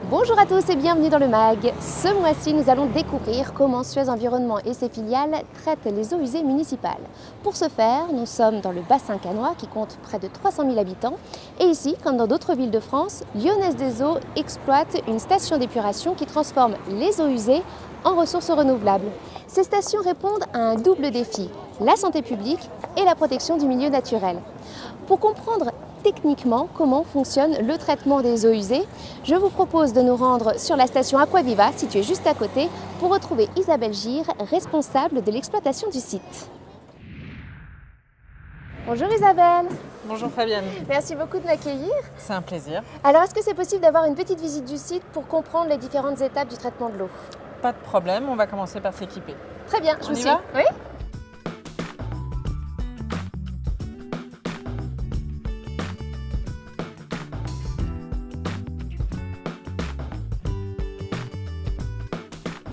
Bonjour à tous et bienvenue dans le MAG. Ce mois-ci, nous allons découvrir comment Suez Environnement et ses filiales traitent les eaux usées municipales. Pour ce faire, nous sommes dans le bassin cannois qui compte près de 300 000 habitants. Et ici, comme dans d'autres villes de France, Lyonnaise des Eaux exploite une station d'épuration qui transforme les eaux usées en ressources renouvelables. Ces stations répondent à un double défi, la santé publique et la protection du milieu naturel. Pour comprendre techniquement comment fonctionne le traitement des eaux usées, je vous propose de nous rendre sur la station Aquaviva, située juste à côté, pour retrouver Isabelle Gire, responsable de l'exploitation du site. Bonjour Isabelle. Bonjour Fabienne. Merci beaucoup de m'accueillir. C'est un plaisir. Alors, est-ce que c'est possible d'avoir une petite visite du site pour comprendre les différentes étapes du traitement de l'eau? Pas de problème, on va commencer par s'équiper. Très bien, je vous suis. Va Oui.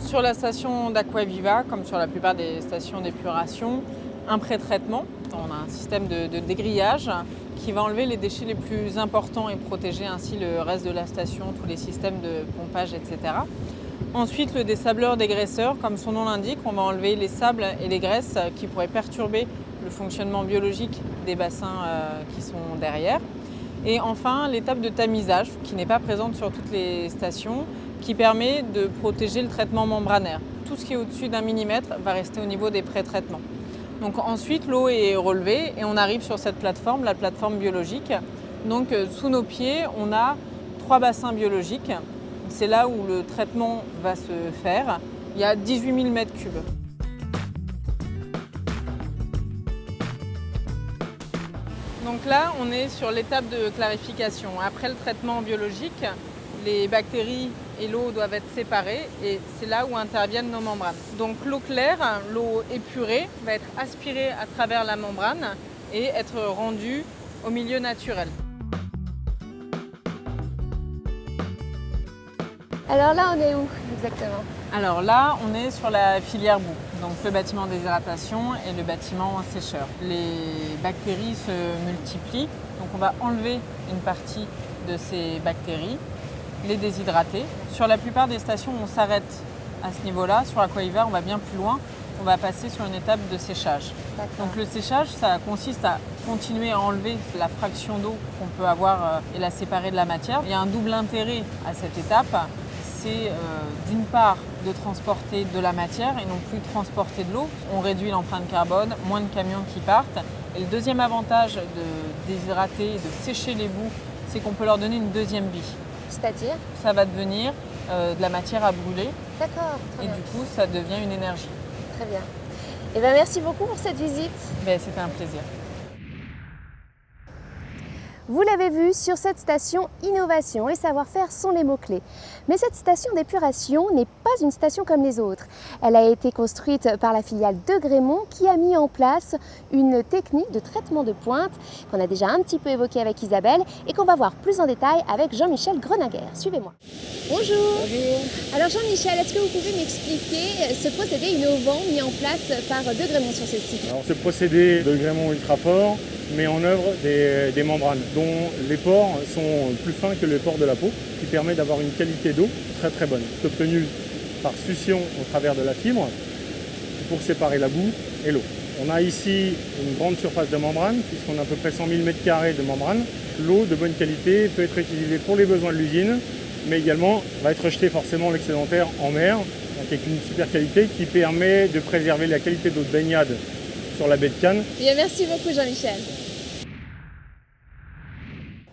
Sur la station d'Aquaviva, comme sur la plupart des stations d'épuration, un pré-traitement. On a un système de dégrillage qui va enlever les déchets les plus importants et protéger ainsi le reste de la station, tous les systèmes de pompage, etc. Ensuite, le désableur dégraisseur, comme son nom l'indique, on va enlever les sables et les graisses qui pourraient perturber le fonctionnement biologique des bassins qui sont derrière. Et enfin, l'étape de tamisage, qui n'est pas présente sur toutes les stations, qui permet de protéger le traitement membranaire. Tout ce qui est au-dessus d'1 millimètre va rester au niveau des pré-traitements. Donc ensuite, l'eau est relevée et on arrive sur cette plateforme, la plateforme biologique. Donc sous nos pieds, on a 3 bassins biologiques. C'est là où le traitement va se faire. Il y a 18 000 mètres cubes. Donc là, on est sur l'étape de clarification. Après le traitement biologique, les bactéries et l'eau doivent être séparées et c'est là où interviennent nos membranes. Donc l'eau claire, l'eau épurée, va être aspirée à travers la membrane et être rendue au milieu naturel. Alors là, on est où exactement? Alors là, on est sur la filière boue, donc le bâtiment déshydratation et le bâtiment sécheur. Les bactéries se multiplient, donc on va enlever une partie de ces bactéries, les déshydrater. Sur la plupart des stations, on s'arrête à ce niveau-là. Sur Aquaviva, on va bien plus loin. On va passer sur une étape de séchage. Donc le séchage, ça consiste à continuer à enlever la fraction d'eau qu'on peut avoir et la séparer de la matière. Il y a un double intérêt à cette étape. C'est d'une part de transporter de la matière et non plus transporter de l'eau. On réduit l'empreinte carbone, moins de camions qui partent. Et le deuxième avantage de déshydrater et de sécher les boues, c'est qu'on peut leur donner une deuxième vie. C'est-à-dire? Ça va devenir de la matière à brûler. D'accord. Et du coup, ça devient une énergie. Très bien. Eh bien, merci beaucoup pour cette visite. C'était un plaisir. Vous l'avez vu, sur cette station, innovation et savoir-faire sont les mots-clés. Mais cette station d'épuration n'est pas une station comme les autres. Elle a été construite par la filiale de Grémont qui a mis en place une technique de traitement de pointe qu'on a déjà un petit peu évoquée avec Isabelle et qu'on va voir plus en détail avec Jean-Michel Grenaguer. Suivez-moi. Bonjour. Bonjour. Alors Jean-Michel, est-ce que vous pouvez m'expliquer ce procédé innovant mis en place par de Grémont sur ce site? Alors, ce procédé de Grémont Ultrafort met en œuvre des membranes dont les pores sont plus fins que les pores de la peau, qui permet d'avoir une qualité d'eau très très bonne. C'est obtenu par succion au travers de la fibre pour séparer la boue et l'eau. On a ici une grande surface de membrane, puisqu'on a à peu près 100 000 m² de membrane. L'eau de bonne qualité peut être utilisée pour les besoins de l'usine, mais également va être rejeté forcément l'excédentaire en mer, donc avec une super qualité qui permet de préserver la qualité d'eau de baignade sur la baie de Cannes. Bien, merci beaucoup Jean-Michel.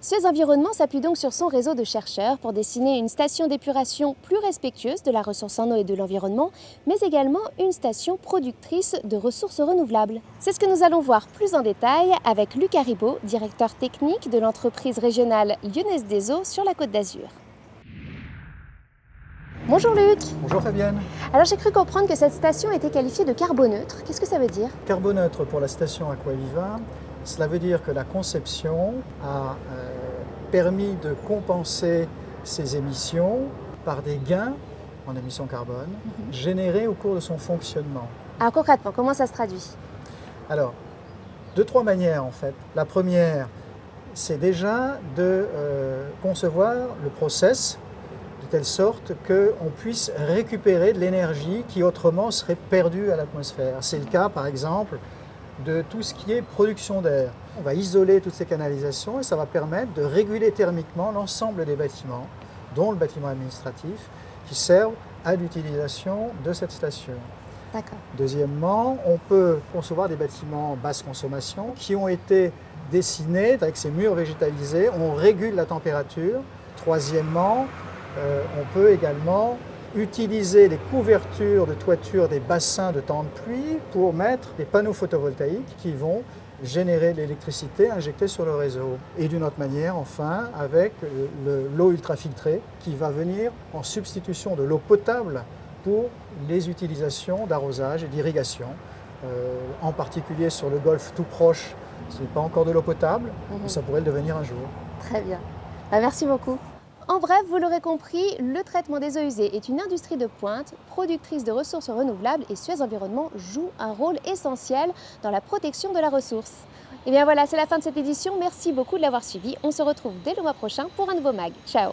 Suez Environnement s'appuie donc sur son réseau de chercheurs pour dessiner une station d'épuration plus respectueuse de la ressource en eau et de l'environnement, mais également une station productrice de ressources renouvelables. C'est ce que nous allons voir plus en détail avec Luc Haribo, directeur technique de l'entreprise régionale Lyonnaise des Eaux sur la Côte d'Azur. Bonjour Luc. Bonjour Fabienne. Alors j'ai cru comprendre que cette station était qualifiée de carboneutre. Qu'est-ce que ça veut dire? Carboneutre pour la station Aquaviva, cela veut dire que la conception a permis de compenser ces émissions par des gains en émissions carbone générés au cours de son fonctionnement. Alors concrètement, comment ça se traduit? Alors, De trois manières en fait. La première, c'est déjà de concevoir le process de telle sorte qu'on puisse récupérer de l'énergie qui autrement serait perdue à l'atmosphère. C'est le cas par exemple de tout ce qui est production d'air. On va isoler toutes ces canalisations et ça va permettre de réguler thermiquement l'ensemble des bâtiments, dont le bâtiment administratif, qui servent à l'utilisation de cette station. D'accord. Deuxièmement, on peut concevoir des bâtiments basse consommation qui ont été dessinés avec ces murs végétalisés, on régule la température. Troisièmement, on peut également utiliser les couvertures de toiture des bassins de temps de pluie pour mettre des panneaux photovoltaïques qui vont générer de l'électricité injectée sur le réseau. Et d'une autre manière, enfin, avec l'eau ultrafiltrée qui va venir en substitution de l'eau potable pour les utilisations d'arrosage et d'irrigation, en particulier sur le golfe tout proche. Ce n'est pas encore de l'eau potable, mais ça pourrait le devenir un jour. Très bien. Merci beaucoup. En bref, vous l'aurez compris, le traitement des eaux usées est une industrie de pointe, productrice de ressources renouvelables et Suez Environnement joue un rôle essentiel dans la protection de la ressource. Et bien voilà, c'est la fin de cette édition. Merci beaucoup de l'avoir suivi. On se retrouve dès le mois prochain pour un nouveau MAG. Ciao!